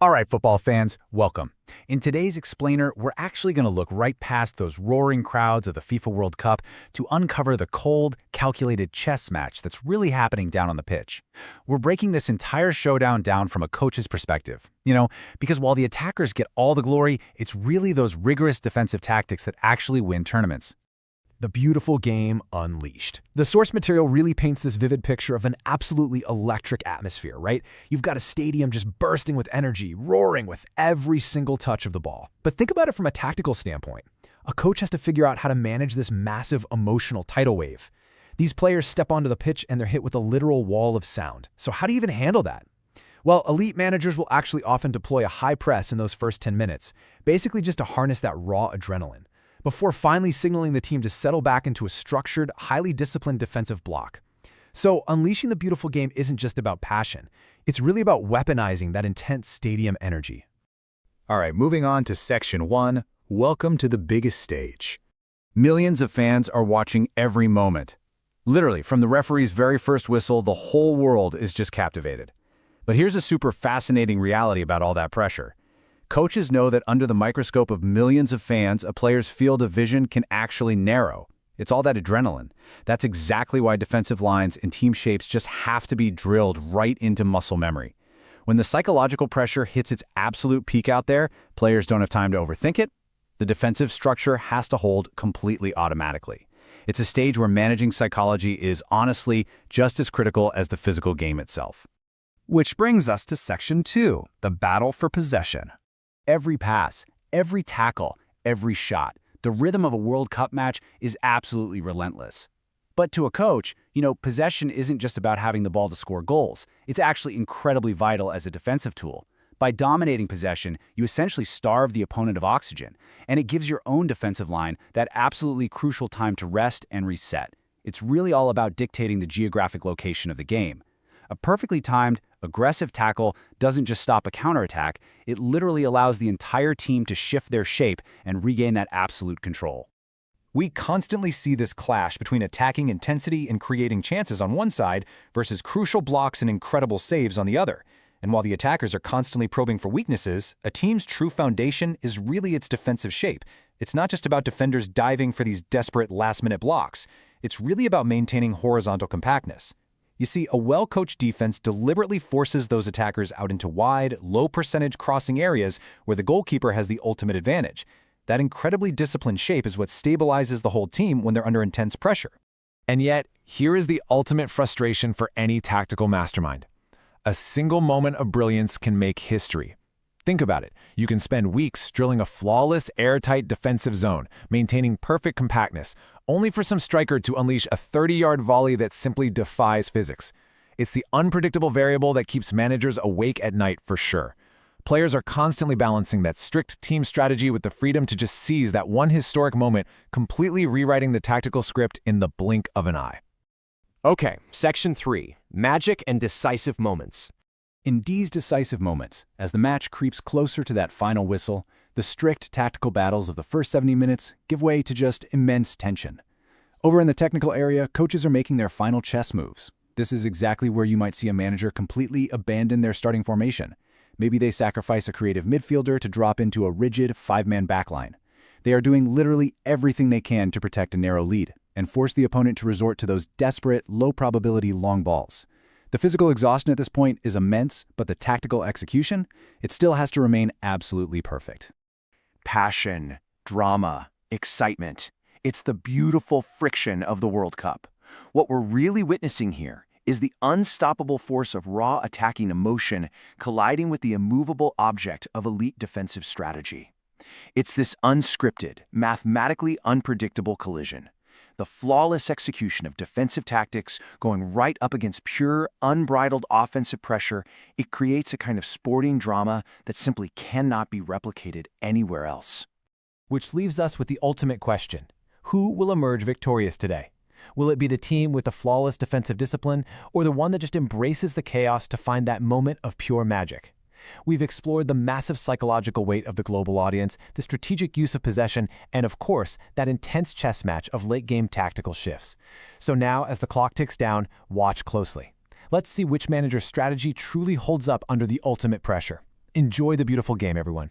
All right, football fans, welcome. In today's explainer, we're actually going to look right past those roaring crowds of the FIFA World Cup to uncover the cold, calculated chess match that's really happening down on the pitch. We're breaking this entire showdown down from a coach's perspective. Because while the attackers get all the glory, it's really those rigorous defensive tactics that actually win tournaments. The beautiful game unleashed. The source material really paints this vivid picture of an absolutely electric atmosphere, right? You've got a stadium just bursting with energy, roaring with every single touch of the ball. But think about it from a tactical standpoint. A coach has to figure out how to manage this massive emotional tidal wave. These players step onto the pitch and they're hit with a literal wall of sound. So how do you even handle that? Well, elite managers will actually often deploy a high press in those first 10 minutes, basically just to harness that raw adrenaline, before finally signaling the team to settle back into a structured, highly disciplined defensive block. So unleashing the beautiful game isn't just about passion. It's really about weaponizing that intense stadium energy. All right, moving on to Section 1, welcome to the biggest stage. Millions of fans are watching every moment. Literally, from the referee's very first whistle, the whole world is just captivated. But here's a super fascinating reality about all that pressure. Coaches know that under the microscope of millions of fans, a player's field of vision can actually narrow. It's all that adrenaline. That's exactly why defensive lines and team shapes just have to be drilled right into muscle memory. When the psychological pressure hits its absolute peak out there, players don't have time to overthink it. The defensive structure has to hold completely automatically. It's a stage where managing psychology is honestly just as critical as the physical game itself. Which brings us to Section 2, the battle for possession. Every pass, every tackle, every shot, the rhythm of a World Cup match is absolutely relentless. But to a coach, possession isn't just about having the ball to score goals. It's actually incredibly vital as a defensive tool. By dominating possession, you essentially starve the opponent of oxygen, and it gives your own defensive line that absolutely crucial time to rest and reset. It's really all about dictating the geographic location of the game. A perfectly timed, aggressive tackle doesn't just stop a counterattack, it literally allows the entire team to shift their shape and regain that absolute control. We constantly see this clash between attacking intensity and creating chances on one side versus crucial blocks and incredible saves on the other. And while the attackers are constantly probing for weaknesses, a team's true foundation is really its defensive shape. It's not just about defenders diving for these desperate last-minute blocks. It's really about maintaining horizontal compactness. You see, a well-coached defense deliberately forces those attackers out into wide, low-percentage crossing areas where the goalkeeper has the ultimate advantage. That incredibly disciplined shape is what stabilizes the whole team when they're under intense pressure. And yet, here is the ultimate frustration for any tactical mastermind. A single moment of brilliance can make history. Think about it. You can spend weeks drilling a flawless, airtight defensive zone, maintaining perfect compactness, only for some striker to unleash a 30-yard volley that simply defies physics. It's the unpredictable variable that keeps managers awake at night for sure. Players are constantly balancing that strict team strategy with the freedom to just seize that one historic moment, completely rewriting the tactical script in the blink of an eye. Okay, Section 3, Magic and Decisive Moments. In these decisive moments, as the match creeps closer to that final whistle, the strict tactical battles of the first 70 minutes give way to just immense tension. Over in the technical area, coaches are making their final chess moves. This is exactly where you might see a manager completely abandon their starting formation. Maybe they sacrifice a creative midfielder to drop into a rigid five-man backline. They are doing literally everything they can to protect a narrow lead and force the opponent to resort to those desperate, low-probability long balls. The physical exhaustion at this point is immense, but the tactical execution, it still has to remain absolutely perfect. Passion, drama, excitement. It's the beautiful friction of the World Cup. What we're really witnessing here is the unstoppable force of raw attacking emotion colliding with the immovable object of elite defensive strategy. It's this unscripted, mathematically unpredictable collision. The flawless execution of defensive tactics going right up against pure, unbridled offensive pressure, it creates a kind of sporting drama that simply cannot be replicated anywhere else. Which leaves us with the ultimate question. Who will emerge victorious today? Will it be the team with the flawless defensive discipline, or the one that just embraces the chaos to find that moment of pure magic? We've explored the massive psychological weight of the global audience, the strategic use of possession, and of course, that intense chess match of late-game tactical shifts. So now, as the clock ticks down, watch closely. Let's see which manager's strategy truly holds up under the ultimate pressure. Enjoy the beautiful game, everyone.